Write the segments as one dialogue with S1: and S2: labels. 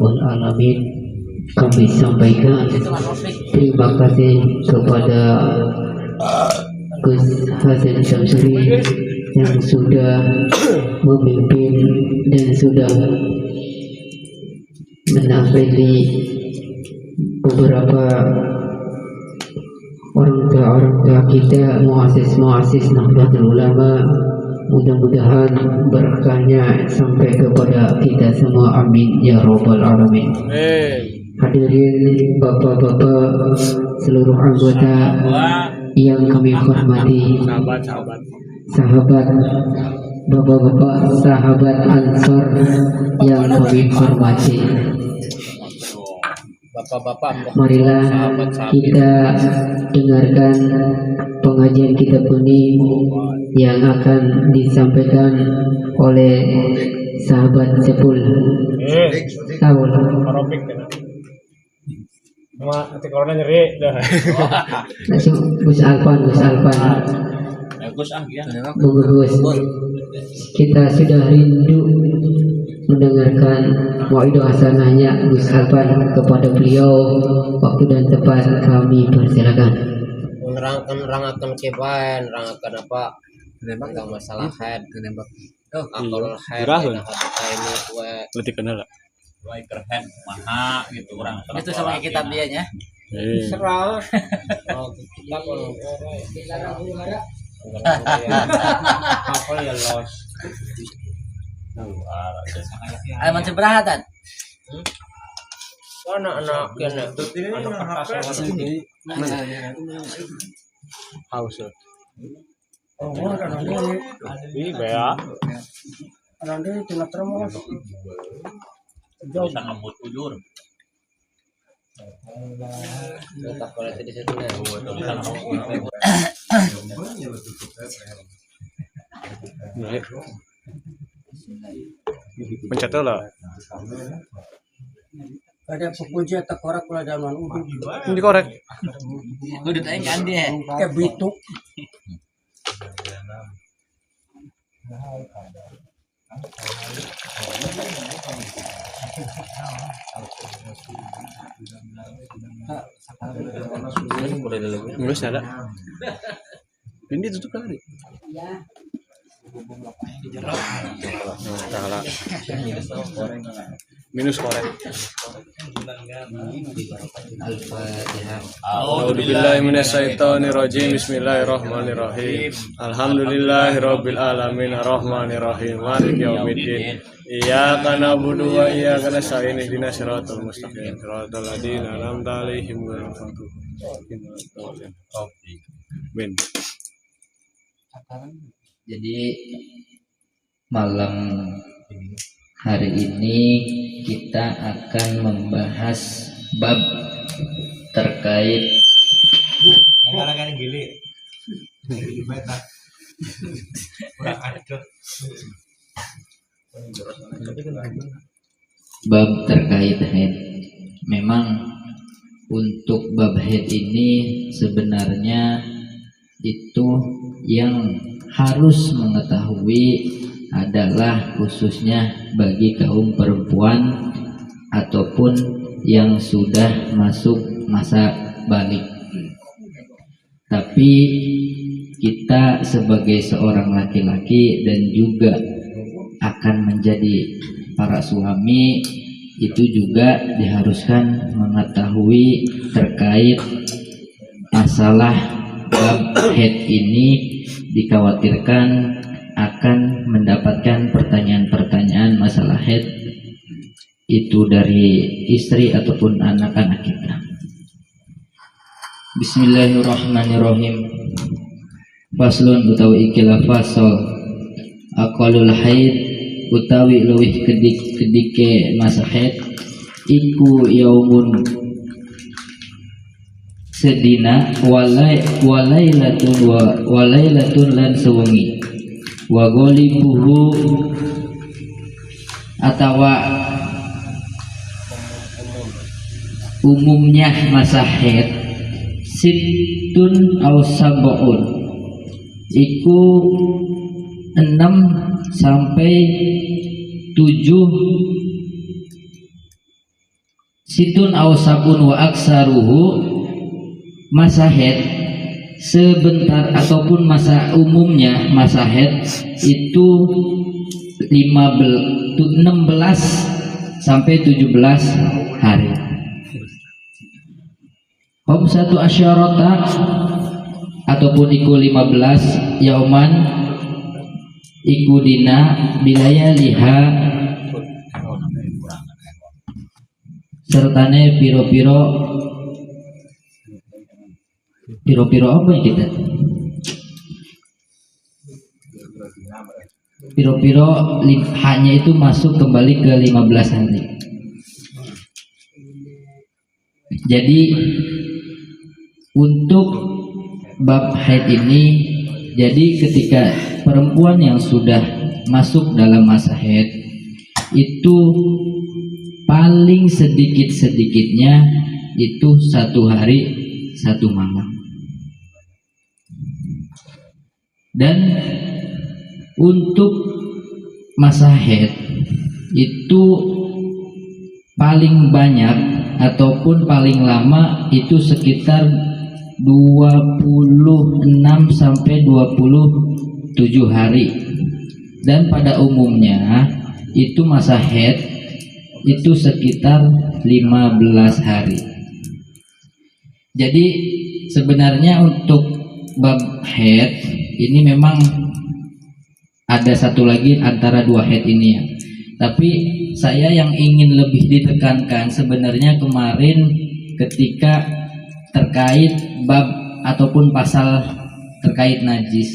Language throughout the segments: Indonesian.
S1: Rabbal Alamin. Kami sampaikan terima kasih kepada Gus Hasan Syamsuri yang sudah memimpin dan sudah menafsiri beberapa orang tua kita, muassis Nahdlatul Ulama. Mudah-mudahan berkahnya sampai kepada kita semua, amin ya rabbal alamin. Hadirin bapak-bapak, seluruh anggota yang kami hormati, sahabat bapak-bapak, sahabat Ansor yang kami hormati, marilah kita dengarkan pengajian kitab kuning yang akan disampaikan oleh sahabat Sepul Tahun.
S2: Nanti corona nyeri dah.
S1: Gus Alpan. Gus, kita sudah rindu mendengarkan mau'idhah hasanahnya Gus Alpan. Kepada beliau waktu dan tempat kami persilakan.
S3: Menerangkan kebahan, menerangkan apa tentang masalah head, akal head, ini kue.
S2: Berarti kenal lah.
S4: Kerhen mana gitu orang
S5: itu sama kayak kitab dia nya
S3: Serah. Oh, kita kalau dilarang negara. Apa ya los?
S5: ada macam berahatan
S3: Anak-anak kena anak kertas ini.
S2: Haus.
S3: Oh, ada
S2: Ini bea.
S3: nanti tidak terus.
S4: bisa ngebut ujur
S3: Tak boleh di situ nih.
S2: Pencet lah.
S3: Ada pekunci atau korek pula zaman udah.
S2: Ini korek.
S5: udah tanya kan dia
S3: Kayak bituk.
S2: Enggak ada. Ini tutup kali. Salah. Minus korek. A'udzubillahi minasyaitonirrajim. Bismillahirrahmanirrahim. Alhamdulillahirabbil alamin arrahmanirrahim maliki yaumiddin. Iyyaka na'budu wa iyyaka nasta'in ihdinas siratal mustaqim siratal ladzina an'amta 'alaihim ghairil maghdubi 'alaihim.
S1: Jadi malam hari ini kita akan membahas bab terkait bab terkait haid. Memang untuk bab haid ini sebenarnya itu yang harus mengetahui adalah khususnya bagi kaum perempuan ataupun yang sudah masuk masa balik. Tapi kita sebagai seorang laki-laki dan juga akan menjadi para suami itu juga diharuskan mengetahui terkait masalah bab haid ini. Dikhawatirkan akan mendapatkan pertanyaan-pertanyaan masalah haid itu dari istri ataupun anak-anak kita. Bismillahirrahmanirrahim. Faslun utawi ikilah fasal aqalul haid utawi luwih kedike masa haid iku yaumun sedina walailatun lan sewengi wa ghalibuhu atawa umumnya masa haid situn aw sab'un iku 6 sampai 7 situn aw sabun wa aksaruhu, masa haid sebentar ataupun masa umumnya masa haid itu 16 sampai 17 hari. Satu asyarata ataupun iku 15 yauman iku dina bilaya liha sertane piro-piro apa ya kita? Piro-piro hanya itu masuk kembali ke 15 hari. Jadi untuk bab haid ini, jadi ketika perempuan yang sudah masuk dalam masa haid itu paling sedikit-sedikitnya itu 1 hari 1 malam. Dan untuk masa haid itu paling banyak ataupun paling lama itu sekitar 26 sampai 27 hari. Dan pada umumnya itu masa haid itu sekitar 15 hari. Jadi sebenarnya untuk bab haid ini memang ada satu lagi antara 2 haid ini ya. Tapi saya yang ingin lebih ditekankan sebenarnya kemarin ketika terkait bab ataupun pasal terkait najis.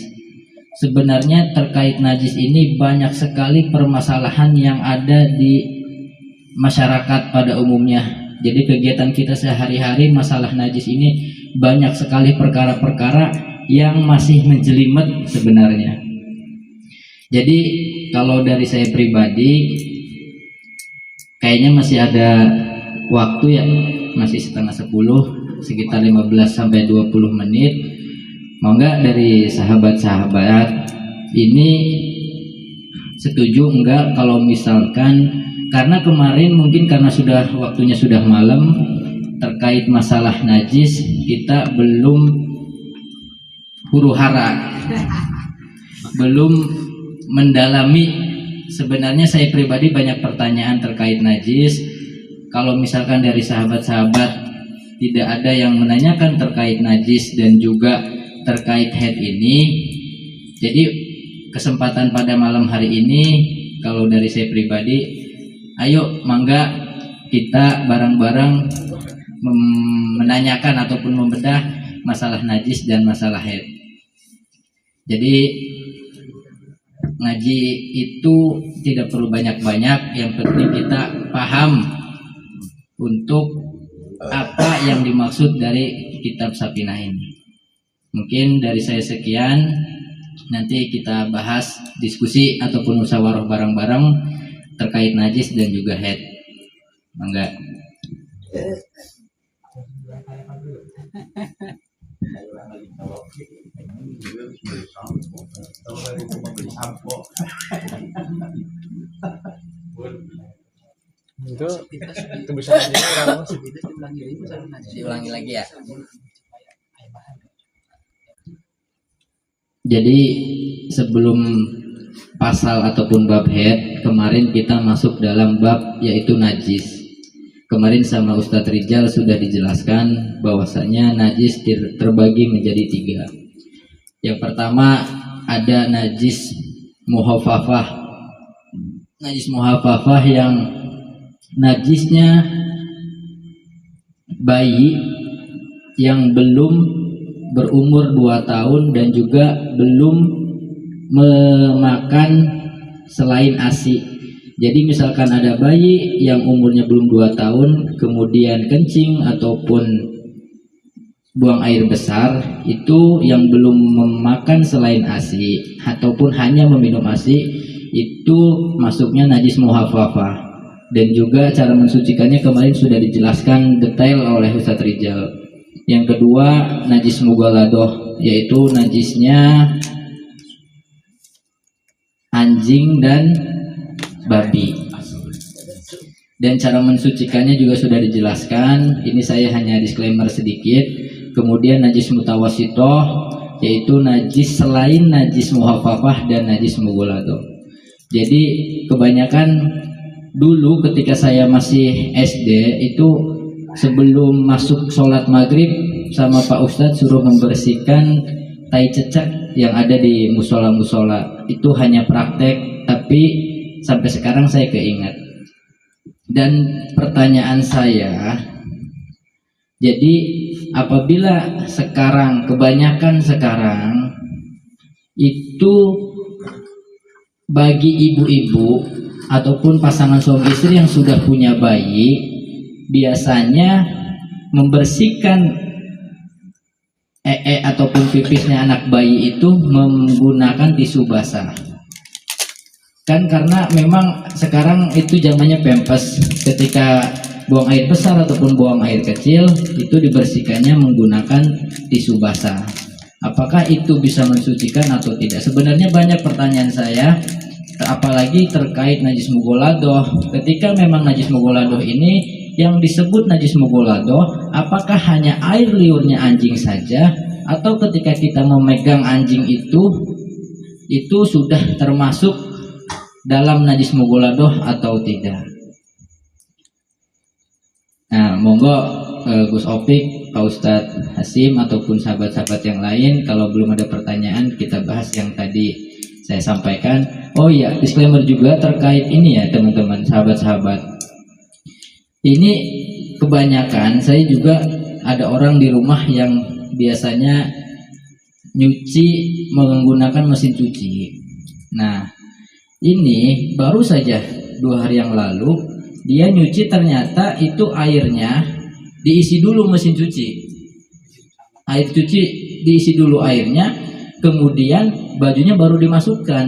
S1: Sebenarnya terkait najis ini banyak sekali permasalahan yang ada di masyarakat pada umumnya. Jadi kegiatan kita sehari-hari masalah najis ini banyak sekali perkara-perkara yang masih menjelimet sebenarnya. Jadi kalau dari saya pribadi kayaknya masih ada waktu ya, masih setengah 10, sekitar 15 sampai 20 menit. Mau nggak dari sahabat-sahabat ini setuju enggak kalau misalkan, karena kemarin mungkin karena sudah waktunya sudah malam, terkait masalah najis kita belum huru-hara, belum mendalami. Sebenarnya saya pribadi banyak pertanyaan terkait najis. Kalau misalkan dari sahabat-sahabat tidak ada yang menanyakan terkait najis dan juga terkait haid ini, jadi kesempatan pada malam hari ini kalau dari saya pribadi, ayo mangga kita bareng-bareng menanyakan ataupun membedah masalah najis dan masalah haid. Jadi ngaji itu tidak perlu banyak-banyak, yang penting kita paham untuk apa yang dimaksud dari kitab Safinah ini. Mungkin dari saya sekian, nanti kita bahas diskusi ataupun musyawarah bareng-bareng terkait najis dan juga haid. Mangga.
S2: Itu bisa
S5: Diulangi lagi ya.
S1: Jadi sebelum pasal ataupun bab haid, kemarin kita masuk dalam bab yaitu najis. Kemarin sama Ustadz Rijal sudah dijelaskan bahwasanya najis terbagi menjadi 3. Yang pertama ada najis muhafafah. Najis muhafafah yang najisnya bayi yang belum berumur 2 tahun dan juga belum memakan selain ASI. Jadi misalkan ada bayi yang umurnya belum 2 tahun kemudian kencing ataupun buang air besar, itu yang belum memakan selain ASI ataupun hanya meminum ASI, itu masuknya najis muhafafah. Dan juga cara mensucikannya kemarin sudah dijelaskan detail oleh Ustadz Rijal. Yang kedua najis mughaladoh, yaitu najisnya anjing dan babi. dan cara mensucikannya juga sudah dijelaskan. Ini saya hanya disclaimer sedikit. Kemudian najis mutawasitoh, yaitu najis selain najis muhafafah dan najis mughaladoh. Jadi kebanyakan dulu ketika saya masih SD itu sebelum masuk sholat maghrib sama Pak Ustadz suruh membersihkan tai cecak yang ada di musola-musola. Itu hanya praktek, tapi sampai sekarang saya keingat. Dan pertanyaan saya, jadi apabila sekarang, kebanyakan sekarang itu bagi ibu-ibu ataupun pasangan suami istri yang sudah punya bayi, biasanya membersihkan ataupun pipisnya anak bayi itu menggunakan tisu basah. Kan karena memang sekarang itu zamannya Pampers, ketika buang air besar ataupun buang air kecil itu dibersihkannya menggunakan tisu basah. Apakah itu bisa mensucikan atau tidak? Sebenarnya banyak pertanyaan saya, apalagi terkait najis mughaladoh. Ketika memang najis mughaladoh ini yang disebut najis mughaladoh, apakah hanya air liurnya anjing saja, atau ketika kita memegang anjing itu sudah termasuk dalam najis mughaladoh atau tidak? Nah, monggo Gus Opik, Pak Ustadz Hasim ataupun sahabat-sahabat yang lain, kalau belum ada pertanyaan kita bahas yang tadi saya sampaikan. Oh iya, disclaimer juga terkait ini ya teman-teman, sahabat-sahabat. Ini kebanyakan saya juga ada orang di rumah yang biasanya nyuci menggunakan mesin cuci. Nah, ini baru saja 2 hari yang lalu dia nyuci, ternyata itu airnya diisi dulu mesin cuci. Air cuci diisi dulu airnya, kemudian bajunya baru dimasukkan.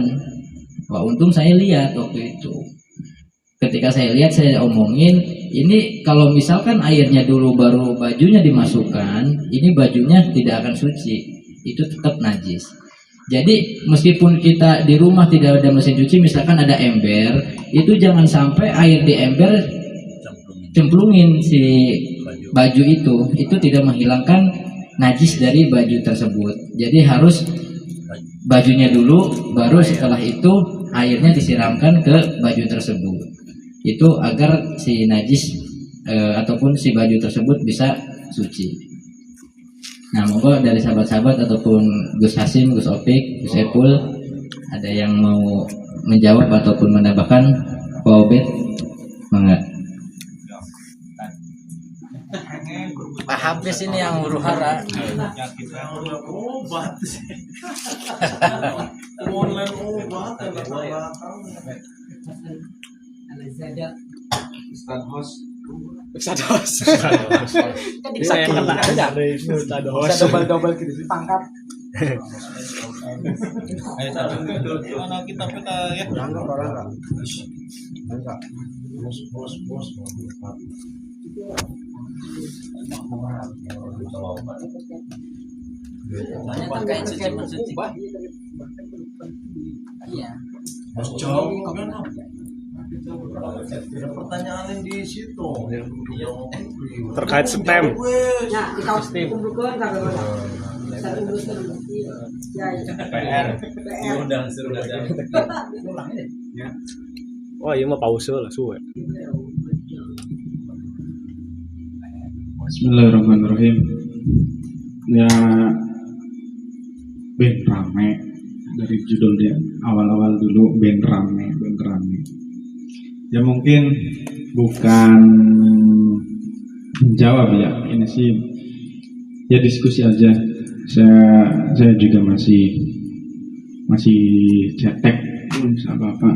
S1: Wah, untung saya lihat waktu itu. Ketika saya lihat, saya omongin, ini kalau misalkan airnya dulu baru bajunya dimasukkan, ini bajunya tidak akan suci, itu tetap najis. Jadi meskipun kita di rumah tidak ada mesin cuci, misalkan ada ember, itu jangan sampai air di ember cemplungin si baju itu tidak menghilangkan najis dari baju tersebut. Jadi harus bajunya dulu, baru setelah itu airnya disiramkan ke baju tersebut. Itu agar si najis ataupun si baju tersebut bisa suci. Nah, monggo dari sahabat-sahabat ataupun Gus Hasim, Gus Opik, Gus Epul, ada yang mau menjawab ataupun menambahkan? Pak Obed, mangga.
S5: Pak Habis ini yang huru hara.
S2: Ustadz host. Saya kena aja. Ustadz host. Double gitu pangkat.
S4: Mana kita ya?
S5: Soalnya terkait suci mensuci. Iya.
S6: Pertanyaan di situ
S2: Terkait stem.
S4: PR. Diundang suruh datang.
S2: Wah, iya mah pause lah suwe.
S7: Bismillahirrahmanirrahim. Ya, ben rame dari judulnya, awal-awal dulu ben rame. Ya mungkin bukan menjawab ya, ini sih ya diskusi aja. Saya juga masih cetek apa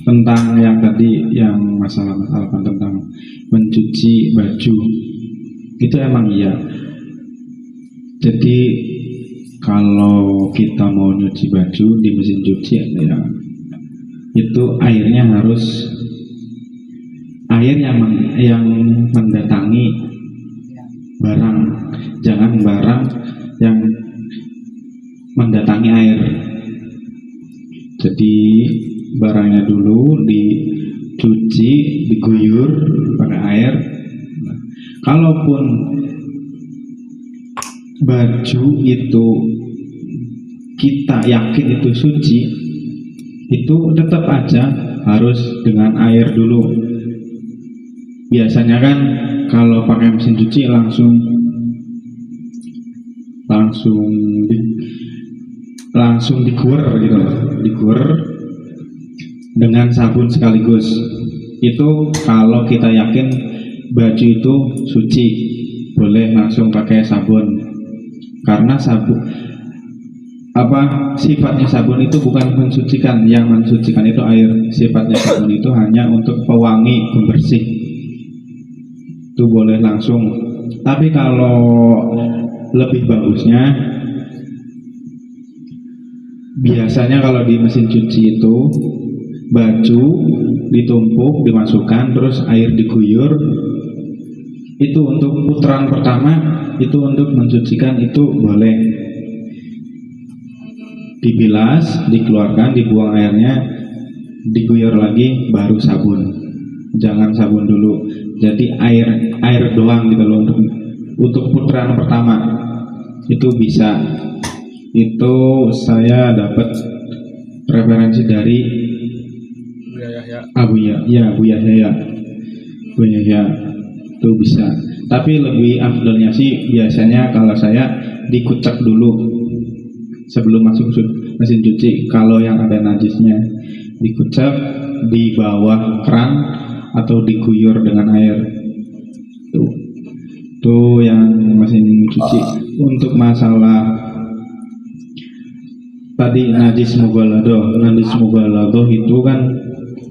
S7: tentang yang tadi, yang masalah tentang mencuci baju itu emang iya. Jadi kalau kita mau nyuci baju di mesin cuci ya, itu airnya harus air yang mendatangi barang, jangan barang yang mendatangi air. Jadi barangnya dulu dicuci, diguyur, kalaupun baju itu kita yakin itu suci, itu tetap aja harus dengan air dulu. Biasanya kan kalau pakai mesin cuci langsung diguer gitu, diguer dengan sabun sekaligus. Itu kalau kita yakin baju itu suci, boleh langsung pakai sabun. Karena sabun sifatnya sabun itu bukan mensucikan, yang mensucikan itu air. Sifatnya sabun itu hanya untuk pewangi, pembersih. Itu boleh langsung. Tapi kalau lebih bagusnya, biasanya kalau di mesin cuci itu baju ditumpuk, dimasukkan, terus air diguyur. Itu untuk putaran pertama, itu untuk mensucikan, itu boleh. Dibilas, dikeluarkan, dibuang airnya, diguyur lagi, baru sabun. Jangan sabun dulu. Jadi air doang gitu loh untuk putaran pertama. Itu bisa. Itu saya dapat referensi dari Abu Yahya itu bisa. Tapi lebih afdalnya sih biasanya kalau saya dikucek dulu sebelum masuk mesin cuci. Kalau yang ada najisnya dikucek di bawah keran atau diguyur dengan air. Tuh yang mesin cuci. Untuk masalah tadi najis mughaladoh itu kan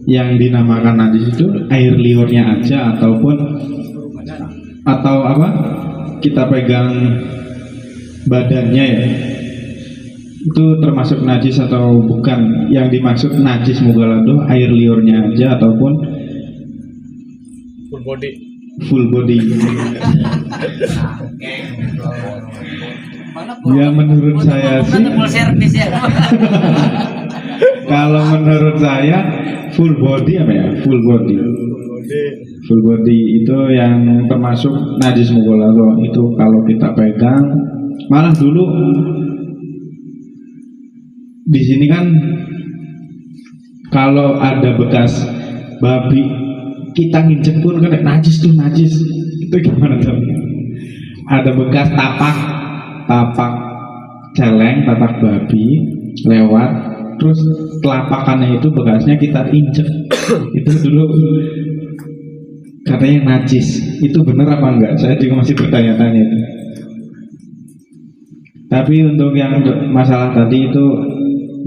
S7: yang dinamakan najis itu air liurnya aja atau kita pegang badannya ya, itu termasuk najis atau bukan? Yang dimaksud najis mughaladoh air liurnya aja ataupun full body. Ya menurut saya sih kalau menurut saya full body full body itu yang termasuk najis mughaladoh. Itu kalau kita pegang, malah dulu di sini kan kalau ada bekas babi kita nginjek pun kena najis. Itu gimana tuh? Ada bekas tapak celeng, tapak babi lewat, terus telapakannya itu bekasnya kita injek. Itu dulu katanya najis. Itu benar apa enggak? Saya juga masih bertanya-tanya itu. Tapi untuk yang masalah tadi itu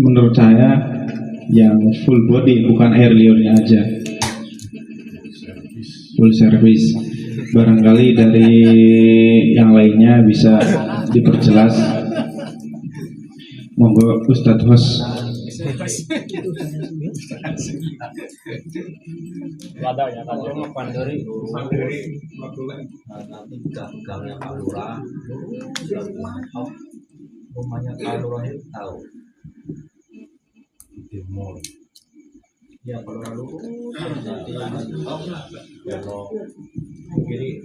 S7: menurut saya yang full body, bukan air liurnya aja, full service. Barangkali dari yang lainnya bisa diperjelas. Monggo Ustadz Hos.
S5: Nanti gangnya Pak Lurah, rumahnya Pak Lurah itu tahu di mall. Ya kalau lalu nanti kalau kiri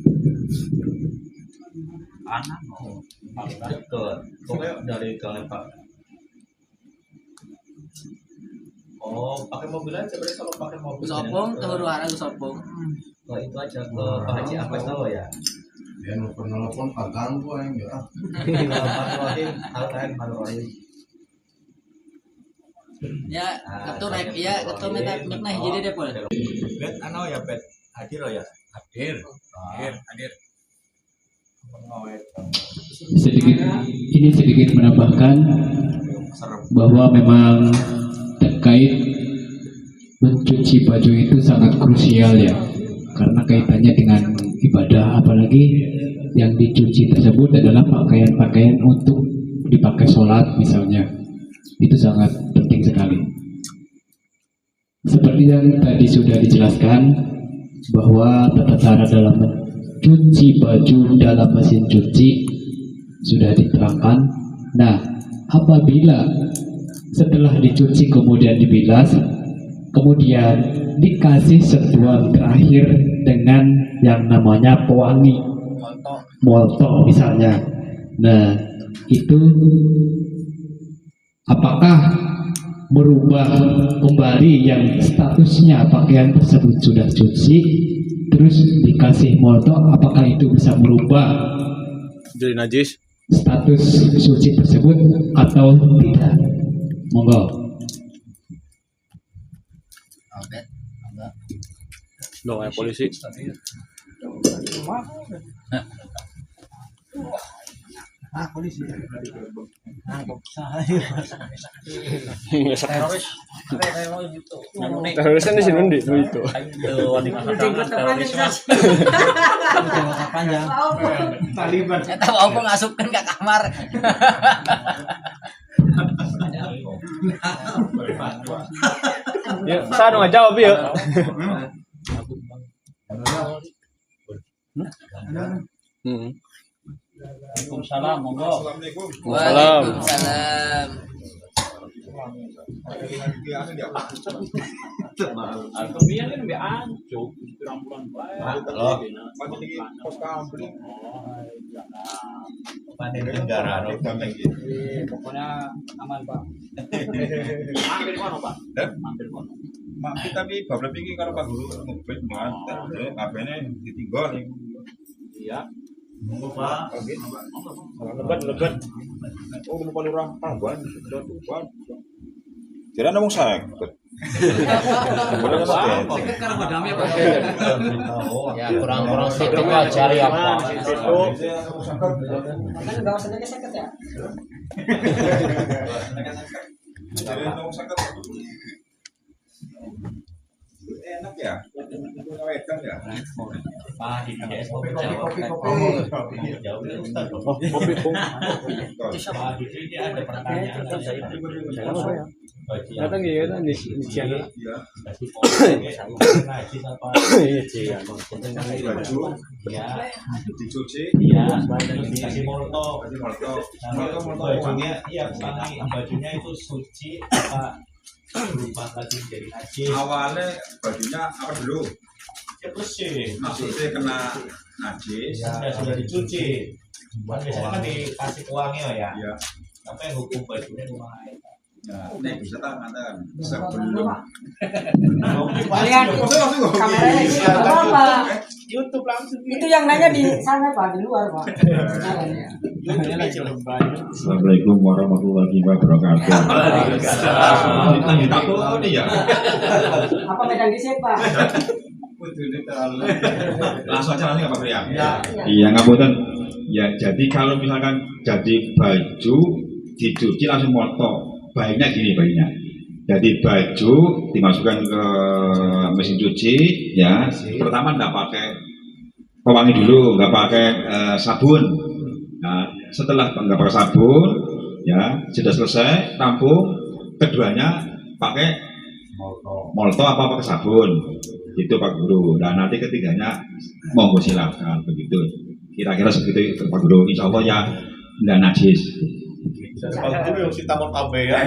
S5: anak ke pokoknya dari gang Pak. Oh, pakai mobil aja berarti. Kalau pakai mobil
S1: Sopong ke Huru-Hara ke Sopong.
S5: Oh, itu aja ke Pak Haji Abbas tahu ya.
S4: Dia nelfon kagak gua enggak.
S5: Pak Rohim.
S1: Ya, ketum naik jadi deh pol.
S4: Bet ya bet. Hadir ya. Hadir.
S6: Sedikit menambahkan bahwa memang terkait mencuci baju itu sangat krusial ya, karena kaitannya dengan ibadah, apalagi yang dicuci tersebut adalah pakaian-pakaian untuk dipakai sholat misalnya. Itu sangat penting sekali. Seperti yang tadi sudah dijelaskan bahwa tata cara dalam mencuci baju dalam mesin cuci sudah diterangkan. Nah, apabila setelah dicuci kemudian dibilas, kemudian dikasih sentuhan terakhir dengan yang namanya pewangi, molto misalnya. Nah, itu apakah merubah kembali yang statusnya pakaian tersebut sudah cuci terus dikasih molto, apakah itu bisa merubah
S2: Jadi najis.
S6: status suci tersebut atau tidak? Monggo.
S2: Dong kayak polisi.
S5: Teroris.
S2: Teroris kan di sini di itu.
S5: Eta mau aku ngasupkeun ka kamar.
S2: Ya, saya dong jawab ya.
S5: Waalaikumsalam, monggo.
S4: Assalamualaikum.
S5: Waalaikumsalam.
S4: Pokoknya aman, Pak. Mampir tapi bablek iki karo Pak Guru ngubit mantep. HP-ne ditinggal ning. Iya. Monggo, Pak.
S2: Lebat.
S4: Oh, lupa lurah Tambuhan. Kira ngomong saya.
S5: Ya kurang-kurang situ lah cari apa.
S4: Enak ya? Wedan ya?
S2: Datang ya kan di channel.
S4: Dicuci.
S8: Kasih molto. Bajunya itu suci apa berubah lagi jadi najis.
S4: Awalnya bajunya apa dulu?
S8: Ya bersih.
S4: Maksudnya kena najis.
S8: Ya sudah dicuci. Biasanya kan dikasih uangnya ya.
S4: Iya.
S8: Apa yang hukum bajunya rumah air.
S4: Ya, ini bisa tak mantan sebelum.
S3: Lihat kameranya apa?
S2: YouTube langsung.
S3: Itu yang nanya di sana Pak, di luar Pak.
S7: Assalamualaikum warahmatullahi wabarakatuh.
S4: Takut nih ya.
S3: Apa medan di Pak?
S4: Langsung aja nanti nggak Pak Priya.
S7: Iya ngapunten. Ya jadi kalau misalkan jadi baju dicuci langsung moto. Baiknya gini baiknya. Jadi baju dimasukkan ke mesin cuci, ya. Pertama nggak pakai pewangi dulu, nggak pakai sabun. Nah, setelah nggak pakai sabun, ya sudah selesai rampung. Keduanya pakai molto apa pakai sabun, itu Pak Guru. Dan nanti ketiganya monggo silakan begitu. Kira-kira seperti itu Pak Guru. Insya Allah ya nggak najis.
S8: Kalau dulu yang si taman AB ya.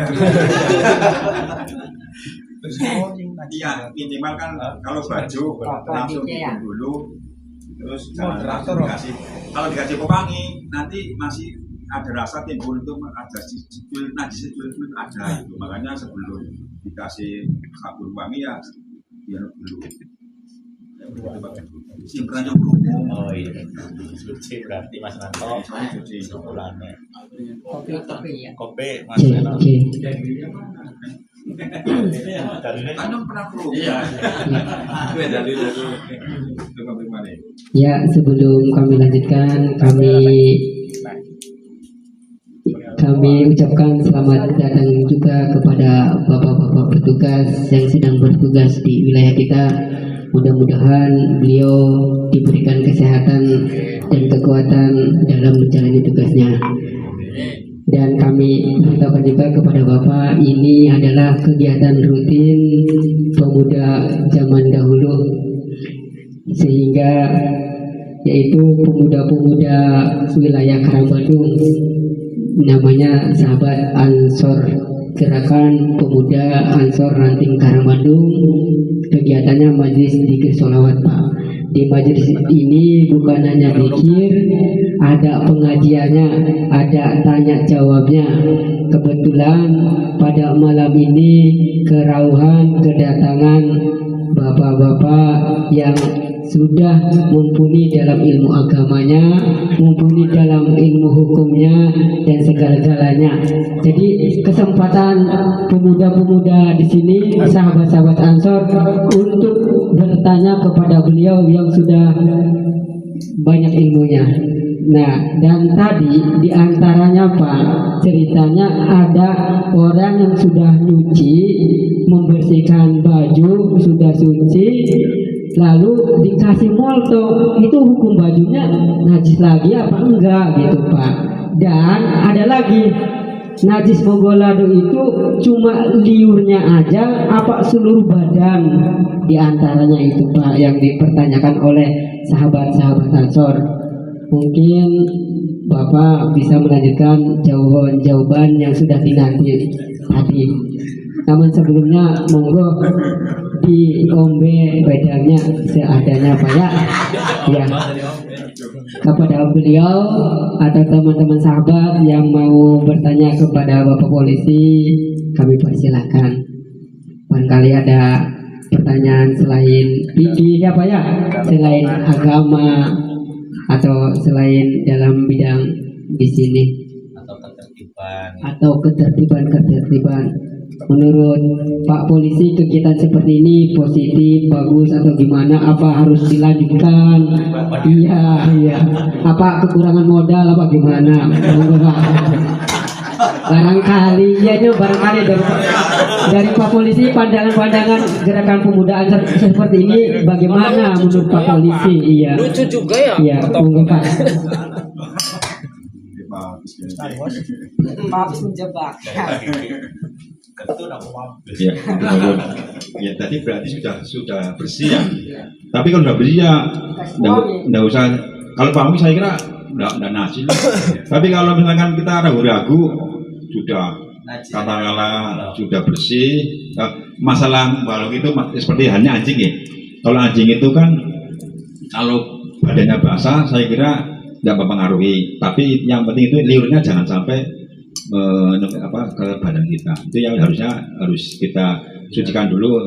S4: Iya, minimal kan kalau baju langsung dulu, terus jangan langsung dikasih. Kalau dikasih pewangi, nanti masih ada rasa timbul itu ada sipil najis itu ada itu. Makanya sebelum dikasih sabun wangi ya biar dulu. Simpenannya berhubung.
S8: Oh iya. Suci berarti Mas Nanto.
S4: Suci
S8: Bulannya.
S3: Kopi ya.
S8: Kopi Mas Nanto.
S4: Kan pernah perlu. Iya. Itu ya dalil itu. Itu bagaimana?
S9: Ya, sebelum kami lanjutkan, kami ucapkan selamat datang juga kepada bapak-bapak petugas yang sedang bertugas di wilayah kita. Mudah-mudahan beliau diberikan kesehatan dan kekuatan dalam menjalani tugasnya. Dan kami beritahukan juga kepada Bapak, ini adalah kegiatan rutin pemuda zaman dahulu, sehingga yaitu pemuda-pemuda wilayah Karangbandung, namanya Sahabat Ansor, Gerakan Pemuda Ansor Ranting Karangbandung. Kegiatannya majlis zikir sholawat Pak. Di majelis ini bukan hanya zikir, ada pengajiannya, ada tanya jawabnya. Kebetulan pada malam ini kerauhan kedatangan bapak-bapak yang sudah mumpuni dalam ilmu agamanya, mumpuni dalam ilmu hukumnya dan segala-galanya. Jadi kesempatan pemuda-pemuda di sini, sahabat-sahabat Ansor, untuk bertanya kepada beliau yang sudah banyak ilmunya. Nah, dan tadi diantaranya Pak, ceritanya ada orang yang sudah nyuci, membersihkan baju, sudah suci, lalu dikasih molto. Itu hukum bajunya najis lagi apa enggak gitu Pak. Dan ada lagi, najis mogolado itu cuma liurnya aja apa seluruh badan? Diantaranya itu Pak yang dipertanyakan oleh sahabat-sahabat Ansor. Mungkin Bapak bisa melanjutkan jawaban-jawaban yang sudah dinanti tadi. Namun sebelumnya monggo diombe wedangnya seadanya Pak ya. Ya. Kepada beliau atau teman-teman sahabat yang mau bertanya kepada Bapak Polisi, kami persilakan. Barangkali ada pertanyaan selain fikih ya Pak ya, selain agama atau selain dalam bidang di sini atau ketertiban. Menurut Pak Polisi kegiatan seperti ini positif, bagus atau gimana? Apa harus dilanjutkan? Iya. Apa kekurangan modal apa gimana? Barangkali dari Pak Polisi pandangan gerakan pemuda Ansor seperti ini bagaimana menurut Pak Polisi? Iya.
S2: Lucu juga ya.
S9: Iya, monggo Pak.
S3: Maaf menjebak.
S4: Ya, ya tadi berarti sudah bersih ya. Tapi kalau sudah bersih ya enggak usah. Kalau pahami saya kira enggak najis. Tapi kalau misalkan kita ragu-ragu sudah katakanlah sudah bersih. Masalah kalau itu seperti halnya anjing ya. Kalau anjing itu kan kalau badannya basah saya kira tidak mempengaruhi. Tapi yang penting itu liurnya jangan sampai ke badan kita. Itu yang harus kita sucikan dulu.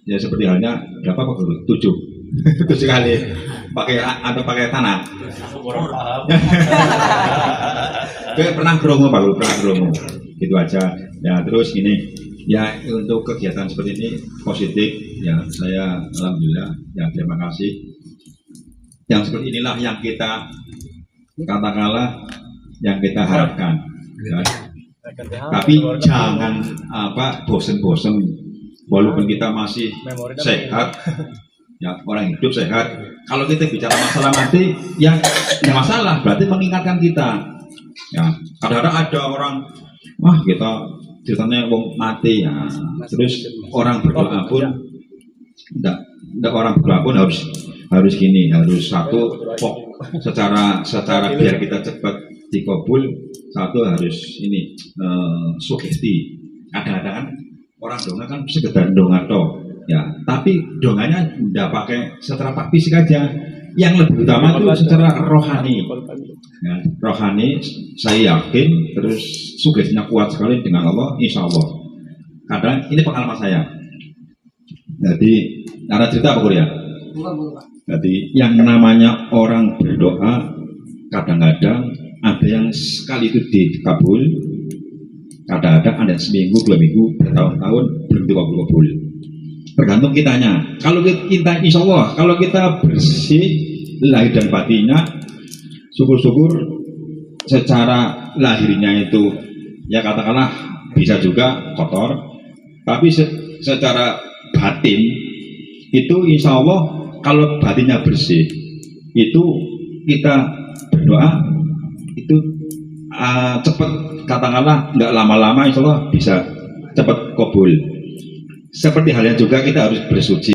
S4: Ya seperti halnya berapa Pak Guru? 7 kali pakai tanah. Pernah kromo Pak Guru, pernah kromo. Gitu aja. Ya terus ini ya untuk kegiatan seperti ini positif ya, saya alhamdulillah ya, terima kasih. Yang seperti inilah yang kita katakanlah yang kita harapkan. Ya. Tapi jangan bosen-bosen walaupun kita masih sehat ya, orang hidup sehat. Kalau kita bicara masalah mati ya masalah berarti mengingatkan kita ya. Kadang-kadang ada orang kita ceritanya wong mati ya, terus orang berdoa pun tidak orang berdoa pun harus gini, harus satu secara biar kita cepat dikabul. Satu harus ini sugesti. Kadang-kadang kan orang donga kan sekedar donga toh ya, tapi donganya tidak pakai secara fisik aja. Yang lebih utama itu secara rohani ya, rohani saya yakin, terus sugestinya kuat sekali dengan Allah, insya Allah. Kadang ini pengalaman saya. Jadi ada cerita apa Korea? Jadi yang namanya orang berdoa kadang-kadang ada yang sekali itu dikabul, kadang-kadang ada seminggu, 2 minggu, bertahun-tahun belum dikabul. Tergantung kitanya. Kalau kita insya Allah, kalau kita bersih lahir dan batinnya, syukur-syukur secara lahirnya itu ya katakanlah bisa juga kotor, tapi secara batin itu insya Allah kalau batinnya bersih itu kita berdoa itu cepat, katakanlah nggak lama-lama insya Allah bisa cepat kabul. Seperti halnya juga kita harus bersuci.